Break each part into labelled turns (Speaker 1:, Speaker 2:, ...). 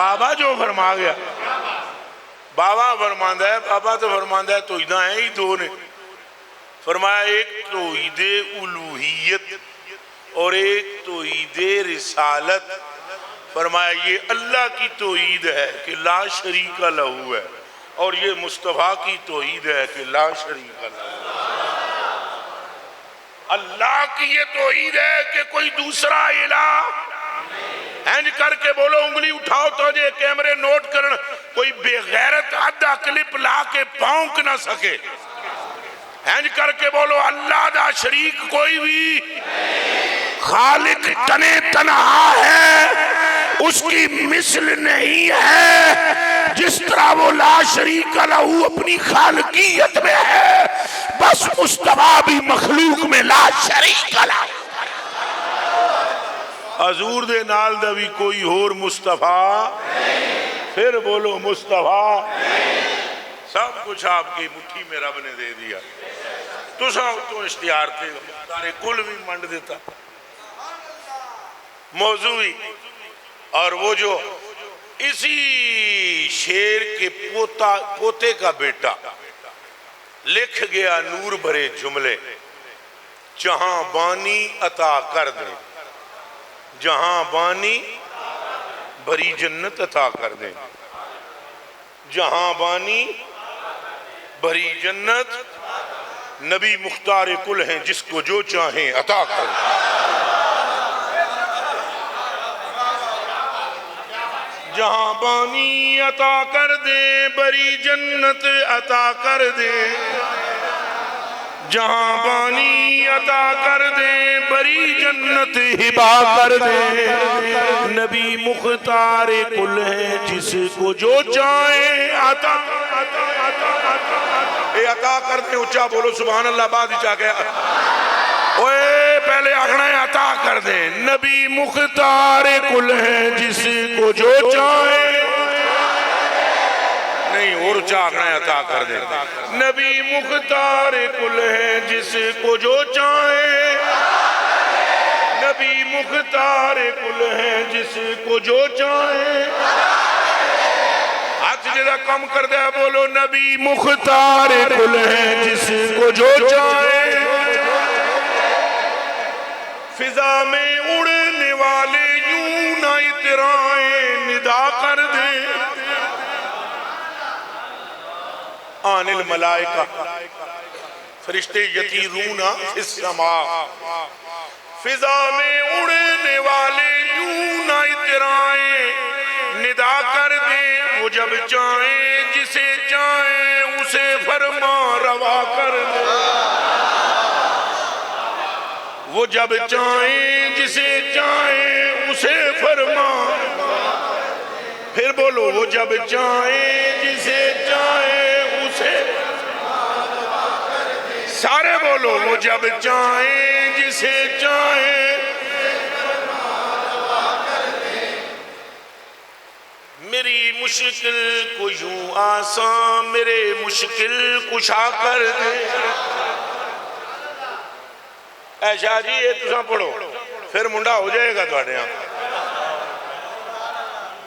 Speaker 1: بابا جو فرما گیا، بابا فرماندہ ہے، بابا تو فرماندہ ہے توحیدہ ہیں ہی دو نے، فرمایا ایک توحید الوہیت اور ایک توحید رسالت. فرمایا یہ اللہ کی توحید ہے کہ لا شریک لہو ہے، اور یہ مصطفیٰ کی توحید ہے کہ لا شریک لہو. اللہ کی یہ توحید ہے کہ کوئی دوسرا الہ، اینج کر کے بولو، انگلی اٹھاؤ تو یہ کیمرے نوٹ کرن، کوئی بے غیرت آدھا کلپ لا کے پاؤنک نہ سکے. اینج کر کے بولو، اللہ دا شریک کوئی بھی، خالق تنے تنہا ہے، اس کی مثل نہیں ہے. جس طرح وہ لا شریک لہو اپنی خالقیت میں ہے، بس مصطفیٰ بھی مخلوق میں لا شریک لہو. حضور دے نال دا بھی کوئی اور مصطفیٰ، پھر بولو مصطفیٰ. سب کچھ آپ کی مٹھی میں رب نے دے دیا. تو سب تو اشتہار تھے، مختار کل بھی منڈ دیتا موضوعی. اور وہ جو اسی شیر کے پوتے کا بیٹا لکھ گیا نور بھرے جملے، جہاں بانی عطا کر دیں، جہاں بانی بھری جنت عطا کر دیں، جہاں بانی بھری جنت. نبی مختار کل ہیں، جس کو جو چاہیں عطا کر دیں. جہاں بانی عطا کر دے، بری جنت عطا کر دے. جہاں بانی عطا کر دے، بری جنت ہبا کر دے. نبی مختار کل ہیں، جس کو جو چاہیں عطا عطا کر دیں. اچھا بولو سبحان اللہ. بعد چاہ گیا اوے پہلے آگنا ہے عطا کر دیں. نبی مختار کل ہیں، جس کو جو چاہے، نہیں اور چاہنا ہے عطا کر دیں. نبی مختار کل ہیں، جس کو جو چاہے. نبی مختار کل ہیں، جس کو جو چاہے. ہاتھ جدہ کم کر دے بولو، نبی مختار کل ہیں، جس کو جو چاہے. فضا میں اڑنے والے یوں نہ اترائیں، ندا کر دیں. آن الملائکہ، فرشتے یطیرون فی السماء. فضا میں اڑنے والے یوں نہ اترائیں، ندا کر دیں. وہ جب چاہیں جسے چاہیں اسے فرما روا کر دیں. وہ جب چاہیں جسے چاہیں اسے فرما. پھر بولو، وہ جب چاہیں جسے چاہیں اسے. سارے بولو، وہ جب چاہیں جسے چاہیں. میری مشکل کو یوں آسان میرے مشکل کشا کر دے. اے شاہ جی یہ تساں پڑھو، پھر منڈا ہو جائے گا توڑے ہاں.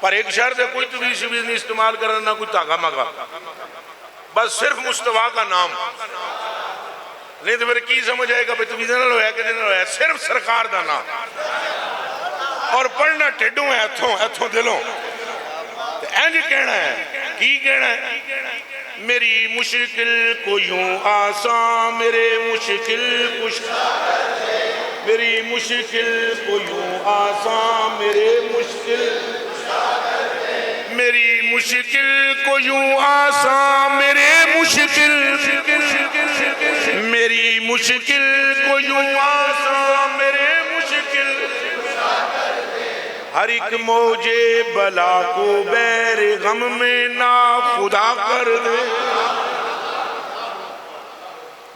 Speaker 1: پر ایک شرط ہے، کوئی تویز شبیز نہیں استعمال کرنا، نہ کوئی تاغا مگا، بس صرف مصطفیٰ کا نام. نہیں تو پھر کی سمجھ آئے گا تویز نہ لویا کہ نہ لویا، صرف سرکار دا نام. اور پڑھنا ٹھڈوں ہے ایتھوں دلوں. اینج کہنا ہے، کی کہنا ہے؟ میری مشکل کو یوں آسان میرے مشکل کشا کر دے. میری مشکل کو یوں آسان میرے مشکل کشا کر دے. میری مشکل کو یوں آسان میرے مشکل. میری مشکل کو یوں آسان میرے مشکل. ہر ایک موجے بلا کو بیر غم میں نا خدا کر دے.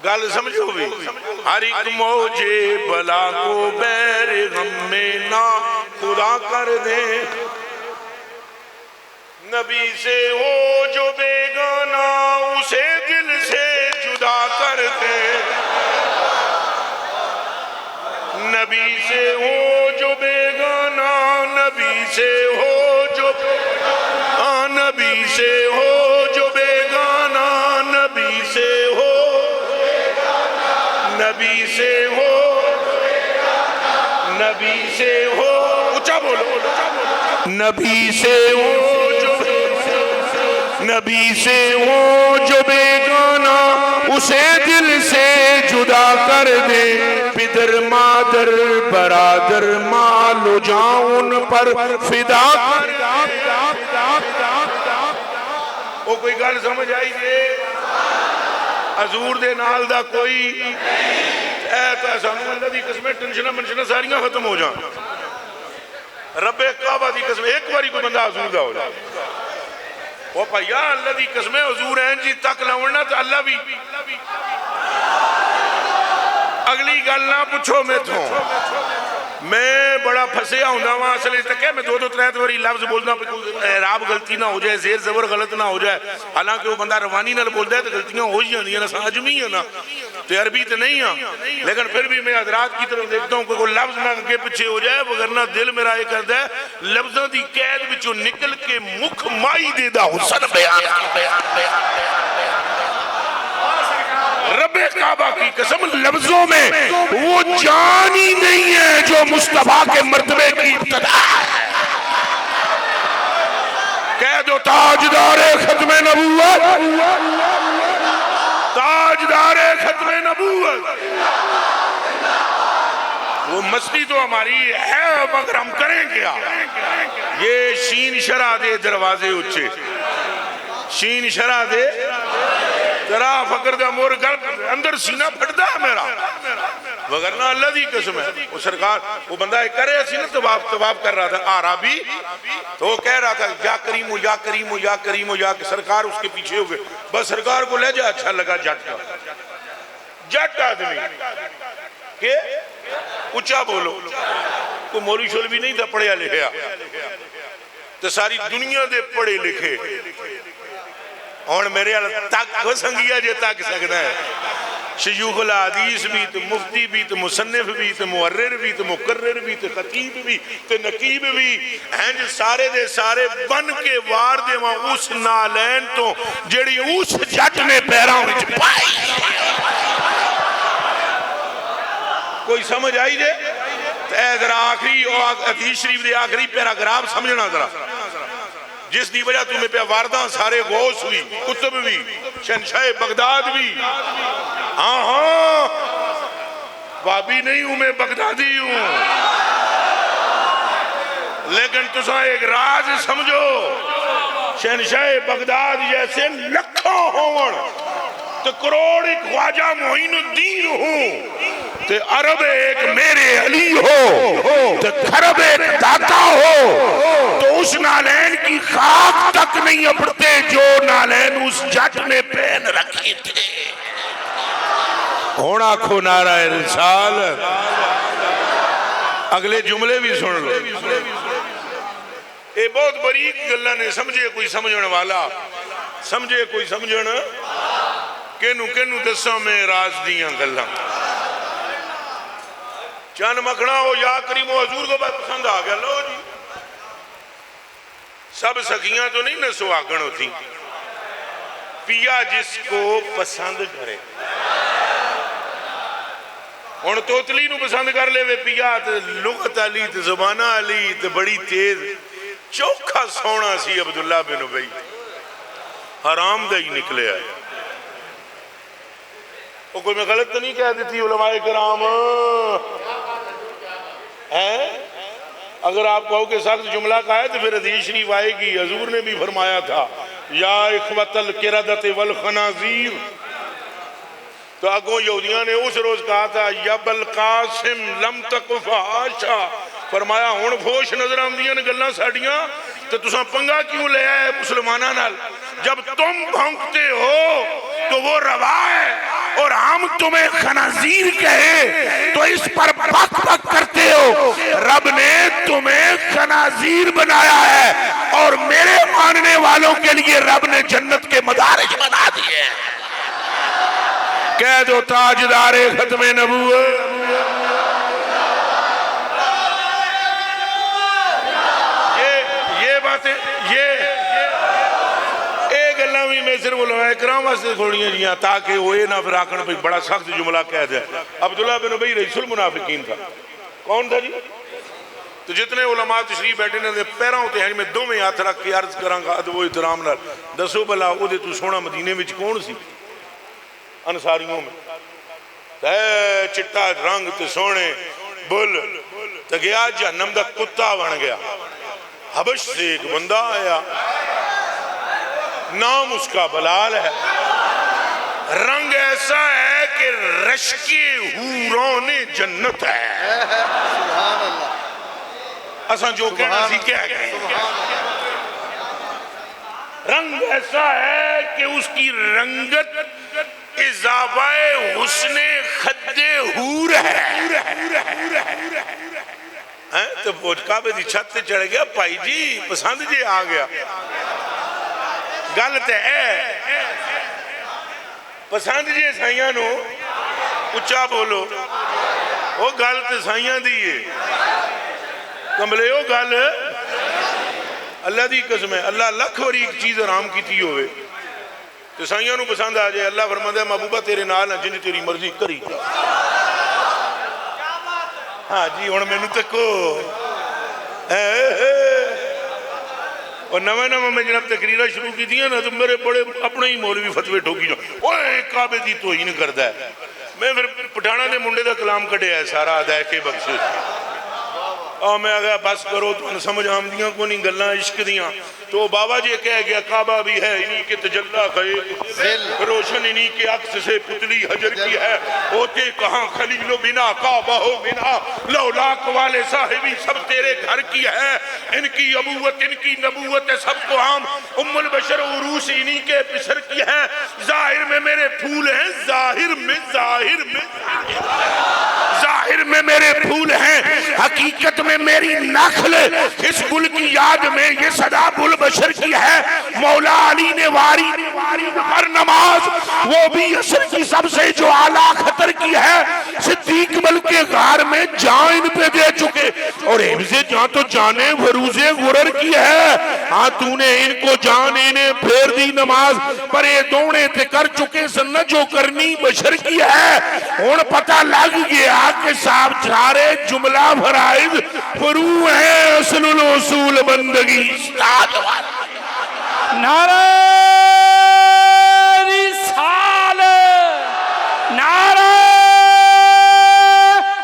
Speaker 1: گل سمجھو بھی، ہر ایک موجے بلا کو بیر غم میں نا خدا کر دے. نبی سے ہو جو بیگانہ اسے دل سے جدا کر دے. نبی سے ہو جو بیگانہ، نبی سے ہو جو سے ہو جو بیگانہ نبی سے ہو نبی سے ہو نبی سے ہو اونچا بولو نبی سے ہو جو نبی سے ہو جو بیگانہ اسے دل سے جدا کر دے پدر مادر برادر مال و جان پر فدا کر دے وہ کوئی گل سمجھ آئی جے حضور دے نال دا کوئی اے تو سانو اللہ دی قسمیں ٹنشنہ منشنہ ساریاں ختم ہو جان رب کعبہ دی قسمیں ایک باری کوئی بندہ حضور دا ہو جائے وہ پایا اللہ دی قسمیں حضور ہیں جی تک لاؤنا تو اللہ بھی اگلی گل نہ پوچھو میں تھوں میں بڑا پھسیا ہوں وہاں اصل تک ہے میں دو ترے واری لفظ بولنا اعراب غلطی نہ ہو جائے زیر زبر غلط نہ ہو جائے حالانکہ وہ بندہ روانی نال بولتا ہے تو غلطیاں ہو ہی جاندی ہیں نا عجمی ہے نا تو عربی تو نہیں ہے لیکن پھر بھی میں حضرات کی طرف دیکھتا ہوں کہ کوئی لفظ نہ آگے پیچھے ہو جائے وگرنہ دل میرا یہ کرتا ہے لفظوں دی قید وچوں نکل کے مکھ مائی دے دا حسن بیان رب کعبہ کی قسم لفظوں میں وہ جان ہی نہیں ہے جو مصطفیٰ کے مرتبے کی ابتدا ہے کہہ دو تاجدار ختم نبوت تاجدار ختم نبوت وہ مستی تو ہماری ہے مگر ہم کریں کیا یہ شین شرح دے دروازے اچھے شین شرح دے ذرا فکر دا مور گل اندر سینہ پھٹتا ہے میرا وگرنہ اللہ دی قسم ہے وہ سرکار وہ بندہ ایک کرے سی نا طواف کر رہا تھا آرابی تو وہ کہہ رہا تھا یا کریم یا کریم یا کریم یا سرکار اس کے پیچھے ہو گئے بس سرکار کو لے جا اچھا لگا جٹ آدمی کہ اچھا بولو کوئی موری شول بھی نہیں تھا پڑھیا لکھیا تو ساری دنیا دے پڑھے لکھے اور میرے تک کو سنگیا جے تک سکتا ہے شیوخ الحدیث بھی تو مفتی بھی تو مصنف بھی تو محرر بھی تو مقرر بھی تو خطیب بھی تو نقیب بھی ہیں جو سارے دے سارے بن کے وار دے وہاں اس نالین تو جڑی اس جٹ نے پیراں وچ پائی کوئی سمجھ آئی جے اے ذرا آخری حدیث شریف دے آخری پیراگراف سمجھنا ذرا جس دی وجہ تمہیں پہ وارداں سارے غوث ہوئی کتب بھی شہنشاہ بغداد بھی ہاں بابی نہیں ہوں میں بغدادی ہوں لیکن تسا ایک راز سمجھو شہنشاہ بغداد جیسے لکھوں ہون تو کروڑ ایک خواجہ معین الدین ہوں تو عرب ایک میرے علی ہو تو خرب ایک داتا ہو تو اس نالین کی خاک تک نہیں اپڑتے جو نالین اس جٹ نے پہن رکھی تھے ہونا کھو نعرہ رسالت اگلے جملے بھی سن لو اے بہت بریک گلہ نے سمجھے کوئی سمجھن والا سمجھے کوئی سمجھن کینو دساں میں راز دیاں گلہ چند مکھنا ہو یا کریم و حضور کو بات پسند آ گیا لو جی سب سکیاں تو نہیں نہ سواگن ہوتی پیا جس کو پسند کرے ان توتلی نو پسند کر لے وے پیا لغت علی زبانہ علی بڑی تیز چوکھا سونا سی عبداللہ بن ابی حرام دا ہی نکلے آئے وہ کوئی میں غلط تو نہیں کہہ دیتی علماء کرام اگر آپ کہو کہ سخت جملہ کا ہے تو پھر حدیث شریف آئے گی حضور نے بھی فرمایا تھا یا اخوت القردۃ والخنازیر تو اگوں یہودیاں نے اس روز کہا تھا یب القاسم لم تکف عاشا فرمایا ہون فوش نظر آمدیاں گلاں ساڑیاں تو تساں پنگا کیوں لے آئے مسلمانہ نال جب تم بھونکتے ہو تو وہ روا ہے اور ہم تمہیں خنازیر کہے تو اس پر بک بک کرتے ہو رب نے تمہیں خنازیر بنایا ہے اور میرے ماننے والوں کے لیے رب نے جنت کے مدارج بنا دیے کہہ دو تاجدار ختم نبوت صرف علماء کرام واسطے کھوڑیاں جیاں تاکہ ہوئے نہ پھر آکھن بھئی بڑا سخت جملہ کہہ دے. عبداللہ بن ابی رئیس المنافقین تھا. کون تھا جی؟ تو جتنے علماء تشریف بیٹھے نے پیراں ہوتے ہیں میں دو میں ہاتھ رکھ کے عرض کراں گا ادب و احترام نال دسو بلا او دے تو سونا مدینے وچ کون سی انصاریوں میں چٹا رنگ تے سونے بل تے گیا جہنم دا کتا بن گیا. حبش سے ایک بندہ آیا نام اس کا بلال ہے رنگ ایسا ہے کہ رشک حوران جنت ہے. اساں جو کہنا سی کہہ گئے رنگ ایسا ہے کہ اس کی رنگت اضافہ حسن خد حور ہے. تو کعبے دی چھت تے چڑھ گیا بھائی جی پسند جی آ گیا گل تے ہے پسند جی سائیاں نو اچھا بولو وہ گل تے سائیاں دیئے کملے وہ گل اللہ دی قسم ہے. اللہ لکھ وری ایک چیز آرام کی تھی ہوئے تو سائیاں نو پسند آ جائے اللہ فرماتا ہے محبوبہ تیرے نال ہیں جنہیں تیری مرضی کری. ہاں جی ہن مینوں تکو اور نویں نویں میں جناب تقریرہ شروع کی تھی نا تو میرے بڑے اپنے ہی مولوی فتوے ٹھوکی جاؤ اوہ کعبے دی توہین کردا ہے. میں پھر پٹھانا دے منڈے دا کلام کٹے ہے سارا ادائے کے بخشش اور میں آگیا بس کرو تو سمجھ آمدیاں کو نہیں گلاں عشق دیاں. تو بابا جی کہہ گیا کعبہ بھی ہے انہی کے تجلہ خیل روشن انہی کے عکس سے پتلی حجر کی ہے ہوتے کہاں خلیل و بنا کعبہ ہو بنا لولاک والے صاحبی سب تیرے گھر کی ہے. ان کی ابوت ان کی نبوت سب کو عام ام البشر عروس انہی کے پسر کی ہے. ظاہر میں میرے پھول ہیں ظاہر میں میرے پھول ہیں حقیقت میں میری نخل اس گل کی یاد میں یہ صدا بل بشر کی ہے. مولا علی نے واری پر نماز وہ بھی عصر کی سب سے جو اعلیٰ خطر کی ہے. صدیق بلکہ غار میں جان ان پہ دے چکے اور حفظ جان تو جانے فروز غرر کی ہے. ہاں تو نے ان کو جان انہیں پھیر دی نماز پر یہ دونے تھے کر چکے سنت جو کرنی بشر کی ہے. ان پتہ لگ گیا کہ صاحب چارے جملہ فرائض فرو ہے اصل الاصول بندگی.
Speaker 2: نعرہ رسالت نعرہ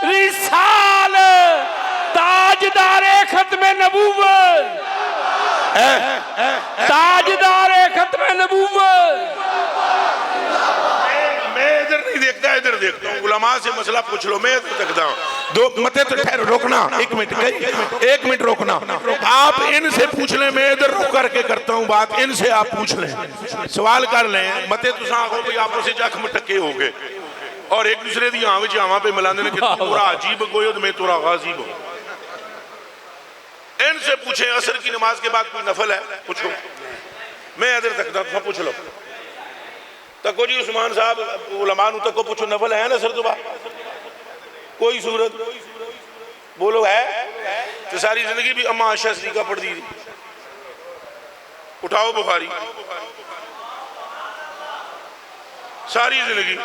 Speaker 2: رسالت تاجدار ختم نبوت تاجدار ختم نبوت.
Speaker 1: میں ادھر نہیں دیکھتا ادھر دیکھتا ہوں علماء سے مسئلہ پوچھ لو میں ادھر دیکھتا ہوں دو متے تو ٹھہر روکنا ایک منٹ روکنا آپ ان سے پوچھ لیں میں ادھر رک کر کے کرتا ہوں بات ان سے آپ پوچھ لیں سوال کر لیں متے تو ساں ہو بھی آپ اسے جاکھ مٹکے ہو گئے اور ایک دوسرے دی آنوے چاہاں پہ ملانے نے کہ تورا عجیب گوید میں تورا غازیب ہو. ان سے پوچھیں عصر کی نماز کے بعد کوئی نفل ہے پوچھو میں ادھر تک تھا پوچھ لو تکو جی عثمان صاحب علماء نو تکو پوچھو نفل ہے نا سر تو بات کوئی صورت بولو ہے تو ساری زندگی بھی اما عائشہ صدیقہ پڑھ دی اٹھاؤ بخاری ساری زندگی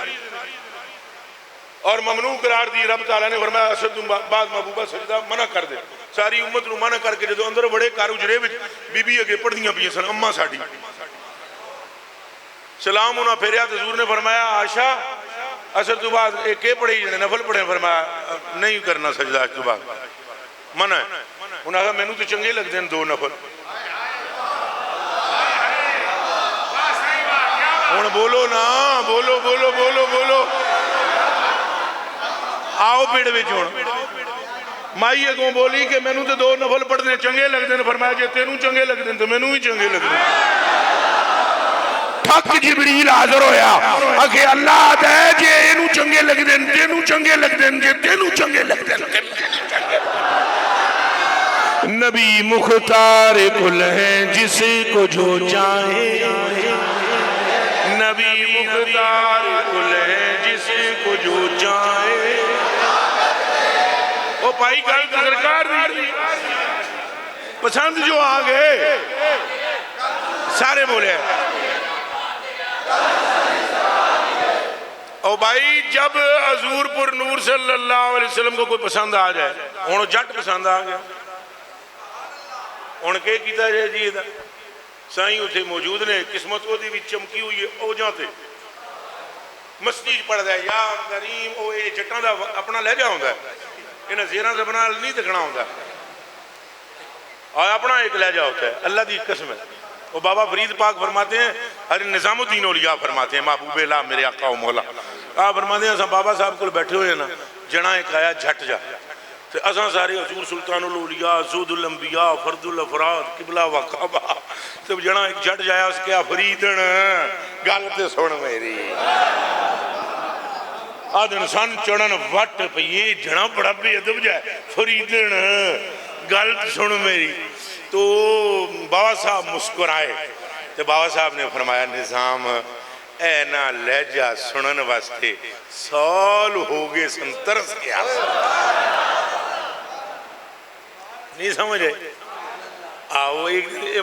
Speaker 1: اور ممنوع قرار دی. رب تعالیٰ نے فرمایا اسد بعد محبوبہ سجدہ منع کر دے ساری امت نو منع کر کے جدو اندر بڑے کار اجرے بی بی اگے پڑھ دیاں پیاں سن اما ساڑی سلام انہاں پھیریا تو حضور نے فرمایا عائشہ اثر تو بعد ایک پڑھے جنے نفل پڑھے فرمایا نہیں کرنا سجدہ تو بعد منع ہے. انہاں کہا میں نو تو چنگے لگ دیں دو نفل ہن بولو نا بولو بولو بولو بولو آؤ پیڑ وچ ہن مائی اگوں بولی کہ میں نو تو دو نفل پڑھنے چنگے لگ دیں فرمایا جے تینوں چنگے لگ دیں تو میں نو ہی چنگے لگ دیں. تھک جبریل حاضر ہویا اکھے اللہ دے جے اینو چنگے لگ دیں تینوں چنگے لگ دیں جے تینوں چنگے لگ دیں. نبی مختار کل ہیں جس کو جو چاہے نبی مختار کل ہیں جس کو جو چاہے. وہ پائی گل تو سرکار دی پسند جو آگئے سارے بولے اور بھائی جب حضور پر نور صلی اللہ علیہ وسلم کو کوئی پسند آ جائے، ہوں جٹ پسند آ گیا، ہوں کہ کیتا جائے جی یہ سائیں اتنے موجود نے، قسمت وہ بھی چمکی ہوئی ہے او جاتے مسجد پڑھتا ہے یا کریم، وہ یہ جٹاں دا اپنا لہجہ ہوتا ہے، انہیں زیراں زباناں نہیں دکھنا ہوتا، اور اپنا ایک لہجہ ہوتا ہے، اللہ دی قسم ہے۔ وہ بابا فرید پاک فرماتے ہیں، ہر نظام الدین اولیاء فرماتے ہیں، محبوب اللہ میرے آقا و مولا، آپ فرماتے ہیں اساں بابا صاحب کو بیٹھے ہوئے نا، جنا ایک آیا جھٹ جا، تو اساں سارے حضور سلطان الاولیاء زود الانبیاء فرد الافراد قبلہ و کعبہ، تو جنا ایک جھٹ جایا اس کیا فریدن گل تے سن میری آدھن سن چڑھن وٹ پئی جنا بڑا بے ادب جائے فریدن گل تے سن میری، تو بابا صاحب مسکرائے، تو بابا صاحب نے فرمایا نظام اے نا لہجہ سنن واسطے سال ہو گئے سن ترس کیا نہیں سمجھے۔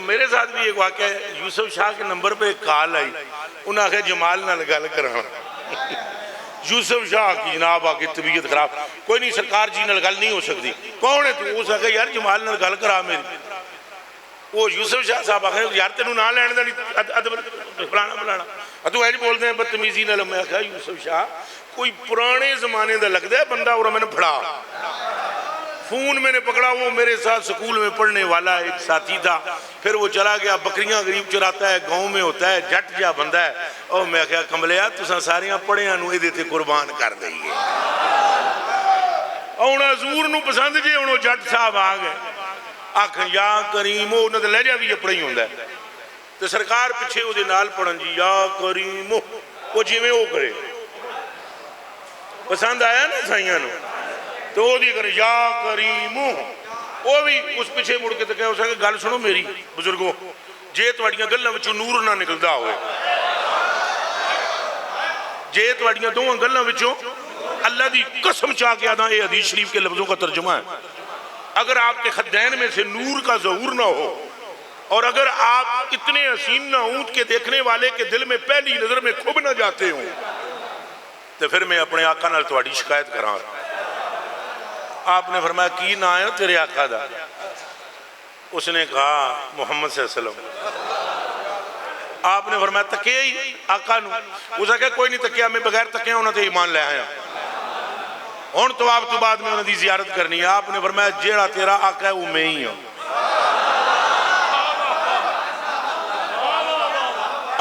Speaker 1: میرے ساتھ بھی ایک واقعہ ہے، یوسف شاہ کے نمبر پہ ایک کال آئی، انہاں کہا جمال نہ گل کرانا، یوسف شاہ کی جناب آگے طبیعت خراب، کوئی نہیں سرکار جی نال گل نہیں ہو سکتی، کون ہے تو اس کہا یار جمال نال گل کرا میری، وہ یوسف شاہ صاحب آگے یار تینوں نہ لین دا فلانا فلانا، تو ایج بولتے ہیں بدتمیزی نال، میں کہا یوسف شاہ کوئی پرانے زمانے دا لگتا ہے بندہ اور میں نے پڑھا، فون میں نے پکڑا، وہ میرے ساتھ سکول میں پڑھنے والا ایک ساتھی تھا، پھر وہ چلا گیا بکریاں غریب چراتا ہے، گاؤں میں ہوتا ہے، جٹ جا بندہ ہے، اور میں کہا کملیا تساں ساریاں پڑھیاں نو ایدے تے قربان کر دئیے، اور حضور نو پسند جے انہوں جٹ صاحب آ گئے، آکھ یا کریم، انہوں نے لہجہ بھی اپنا ہی ہوندہ ہے، تو سرکار پچھے وہ دے نال پڑھن جی یا کریم، وہ جی میں وہ کرے، پسند آیا نا سائیاں نو، تو وہ دی کرے یا کریمو، وہ بھی اس پیچھے مڑ کے تکے اسے کہ گل سنو میری بزرگوں، جے تواڑیاں گلنا وچوں نور نہ نکلدا ہوئے، جے تواڑیاں دوہاں گلنا وچوں اللہ دی قسم چاہ کے آدھا یہ حدیث شریف کے لفظوں کا ترجمہ ہے، اگر آپ کے خدین میں سے نور کا ظہور نہ ہو، اور اگر آپ اتنے حسین نہ اونٹ کے دیکھنے والے کے دل میں پہلی نظر میں کھب نہ جاتے ہوں، تو پھر میں اپنے آقا نال تواڑی شکایت کراں۔ آپ نے فرمایا کی نہ آئے تیرے آقا دا؟ اس نے کہا محمد صلی اللہ علیہ وسلم۔ آپ نے فرمایا تکیہ ہی آقا نو؟ اس نے کہا کوئی نہیں تکیہ، میں بغیر تکیہ ہونا تے ایمان لے آیا، ہون تو آپ تو بعد میں انہوں دی زیارت کرنی ہے۔ آپ نے فرمایا جیڑا تیرا آقا ہے وہ میں ہی ہوں۔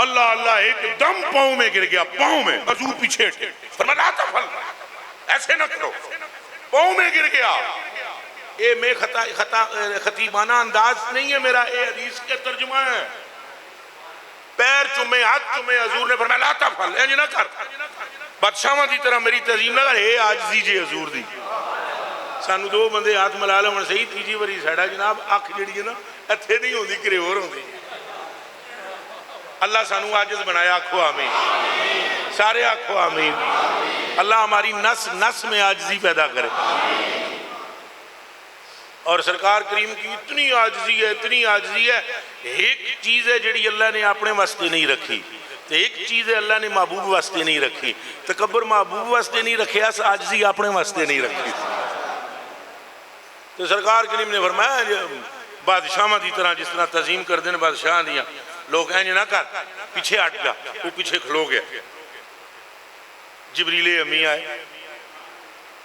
Speaker 1: اللہ اللہ ایک دم پاؤں میں گر گیا، پاؤں میں، حضور پیچھے ہٹے، فرمایا لا تفعل، ایسے نہ کرو، پاؤں میں گر گیا۔ اے میں خطیبانہ انداز نہیں ہے میرا، اے حدیث کے ترجمہ ہے، پیر چمے ہاتھ چمے، حضور نے فرمایا لا تفعل، اینج نہ کر، بادشاہاں دی طرح میری تعظیم نہ کر، اے آج دیجئے حضور دی۔ سانو دو بندے ہاتھ ملالہ من صحیح تیجی وری سیڑا جناب آنکھ جڑی ہے نا اتھے نہیں ہوندی کرے اور ہوندی۔ اللہ سانو عاجز بنایا، آکھو آمین، سارے آکھو آمین۔ اللہ ہماری نس میں عاجزی پیدا کرے، اور سرکار کریم کی اتنی عاجزی ہے، اتنی عاجزی ہے، ایک چیز ہے جڑی اللہ نے اپنے واسطے نہیں رکھی، ایک چیز ہے اللہ نے محبوب واسطے نہیں رکھی، تکبر محبوب واسطے نہیں رکھے، عاجزی اپنے واسطے نہیں رکھی۔ تو سرکار کریم نے فرمایا بادشاہاں دی طرح جس طرح تعظیم کر دیں بادشاہ دیا، لوگ اینج نہ کر، پیچھے ہٹ گیا، وہ پیچھے کھلو گیا۔ جبریل امی آئے،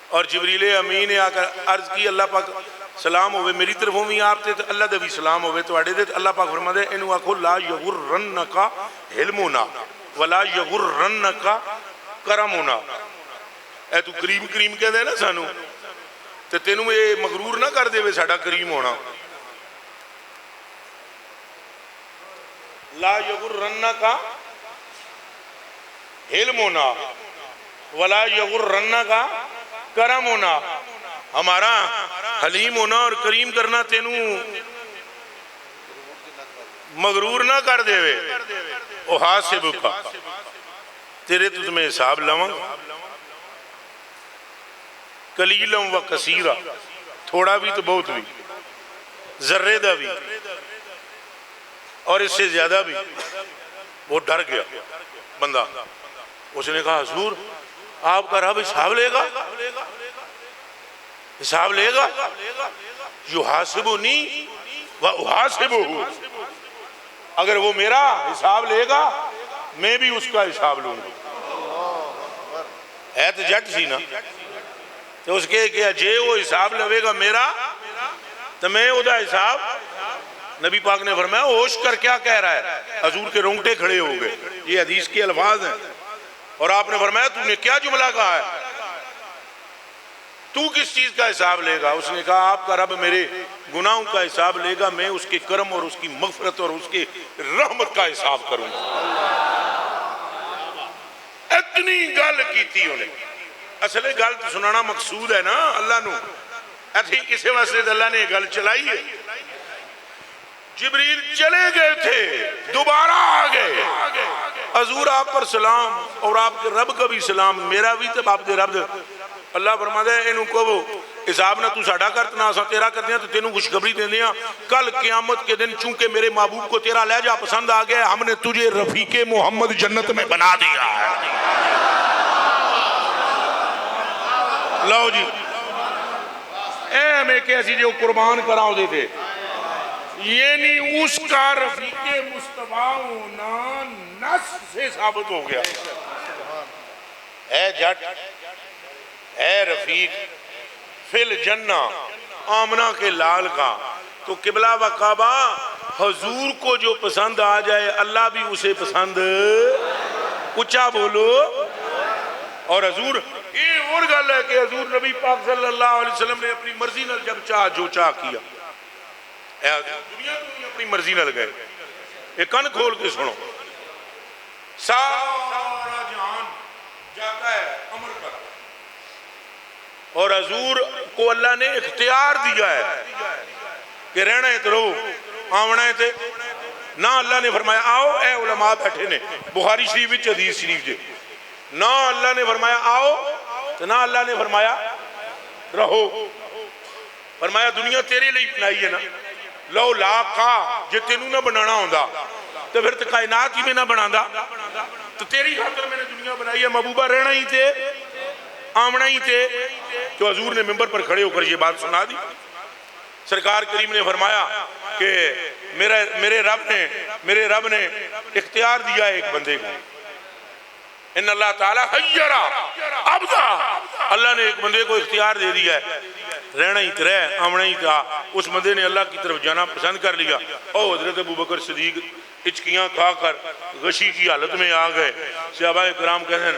Speaker 1: اور جبریل امی نے آ کر عرض کی اللہ پاک سلام ہوئے میری طرف ہوئی آپ تے اللہ دے بھی سلام ہوئے تو آڑے دے اللہ پاک فرما دے انہوں آکھو لا یغرنکا حلمنا ولا یغرنکا کرمنا، اے تو کریم کریم کہہ دے نا سانو، تے تینوں یہ مغرور نہ کر دے وے ساڑا کریم ہونا، لا یغرنکا حلمنا ولا یغرنکا کرم ہونا، ہمارا حلیم ہونا اور کریم کرنا تینوں مغرور نہ کر دے وے، او حاسبکا تیرے تو تمہیں حساب لواں قلیلم و کثیرہ، تھوڑا بھی تو بہت بھی، ذرے دا بھی اور اس سے زیادہ بھی، وہ ڈر گیا بندہ. اس نے کہا حضور آپ کا رب حساب لے گا؟ حساب لے گا؟ یحاسبنی واحاسبہ، اگر وہ میرا حساب لے گا میں بھی اس کا حساب لوں گا. ہے تو جٹ سی نا، تو اس کے کیا جے وہ حساب لوے گا میرا تو میں وہ دا حساب. نبی پاک نے فرمایا ہوش کر کیا کہہ رہا ہے؟ حضور کے رونگٹے کھڑے ہو گئے. یہ حدیث کے الفاظ ہیں. اور آپ نے فرمایا تو نے کیا جملہ کہا ہے؟ تو کس چیز کا حساب لے گا؟ اس نے کہا آپ کا رب میرے گناہوں کا حساب لے گا، میں اس کے کرم اور اس کی مغفرت اور اس کے رحمت کا حساب کروں گا. اتنی گل کی تھی انہیں. اصل گل تو سنانا مقصود ہے نا اللہ نو. ایتھی کسی واسطے اللہ نے گل چلائی ہے. جبریل چلے گئے تھے دوبارہ آ گئے. حضور آپ پر سلام اور آپ کے رب کا بھی سلام، میرا بھی تو آپ کے رب. اللہ فرماتا ہے انہوں کو وہ حساب نہ تو ساڑھا کرتنا اسا تیرا کر دیا تو تینوں خوشخبری دے دیا کل قیامت کے دن چونکہ میرے محبوب کو تیرا لہجہ پسند آ گیا ہم نے تجھے رفیق محمد جنت میں بنا دیا ہے. لو جی اے ہمیں کیسی جو قربان کراؤ دے تھے، یعنی اس کا رفیق مصطفیٰ ہونا نص سے ثابت ہو گیا. اے جٹ اے رفیق فی الجنہ آمنہ کے لال کا، تو قبلہ و کعبہ حضور کو جو پسند آ جائے اللہ بھی اسے پسند. اچھا بولو. اور حضور یہ اور گل ہے کہ حضور نبی پاک صلی اللہ علیہ وسلم نے اپنی مرضی نال جب چاہ جو چاہ کیا. اے دنیا تو اپنی مرضی نال گئے. ایک کن کھول کے سنو، سارا جہان جاتا ہے امر پر، اور حضور کو اللہ نے اختیار دیا ہے کہ رہنا ہے تو رہو، آونا ہے تے نہ. اللہ نے فرمایا آؤ، اے علماء بیٹھے نے بخاری شریف وچ حدیث شریف جے، نہ اللہ نے فرمایا آؤ تو نہ اللہ نے فرمایا رہو. فرمایا دنیا تیرے لئے بنائی ہے نا، لو لا کا جے تینوں نہ بنانا ہوندہ تو پھر تو کائنات ہی میں نہ بناندہ. تو تیری خاطر میں نے دنیا بنائی ہے، محبوبہ رہنا ہی تھے آمنا ہی تھے. تو حضور نے ممبر پر کھڑے ہو کر یہ بات سنا دی. سرکار کریم نے فرمایا کہ میرے رب نے اختیار دیا ہے ایک بندے کو. ان اللہ تعالیٰ حیرہ عبدہ، اللہ نے ایک بندے کو اختیار دے دیا ہے رہنا ہی رہ آمنا ہی تھا. اس بندے نے اللہ کی طرف جانا پسند کر لیا. او حضرت ابوبکر صدیق اچکیاں کھا کر غشی کی حالت میں آ گئے. صحابہ کرام کہتے ہیں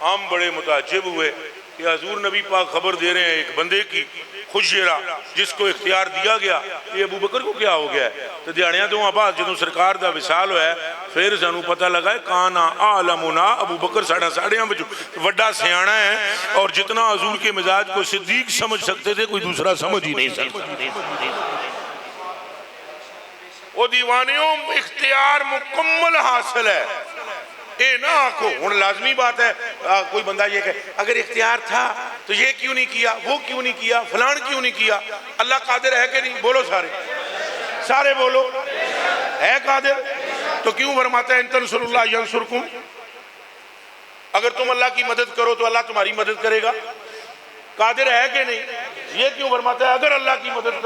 Speaker 1: ہم بڑے متعجب ہوئے کہ حضور نبی پاک خبر دے رہے ہیں ایک بندے کی خوشیرہ جس کو اختیار دیا گیا، یہ ابوبکر کو کیا ہو گیا ہے؟ تو دیانیاں دوں آباد جدوں سرکار دا وصال ہویا ہے پھر سانوں پتہ لگا ہے کانا عالمنا ابوبکر ساڑھیاں بچو وڈا سیانا ہے، اور جتنا حضور کے مزاج کو صدیق سمجھ سکتے تھے کوئی دوسرا سمجھ ہی نہیں سکتا. وہ دیوانیوں اختیار مکمل حاصل ہے. اے نہ آنکھو ہن لازمی بات ہے کوئی بندہ یہ کہ اگر اختیار تھا تو یہ کیوں نہیں کیا، وہ کیوں نہیں کیا، فلان کیوں نہیں کیا. اللہ قادر ہے کہ نہیں؟ بولو سارے بولو ہے قادر. تو کیوں فرماتا ہے ان تنصر اللہ ینصرکم، اگر تم اللہ کی مدد کرو تو اللہ تمہاری مدد کرے گا. قادر ہے کہ نہیں؟ یہ کیوں فرماتا ہے اگر اللہ کی مدد کرو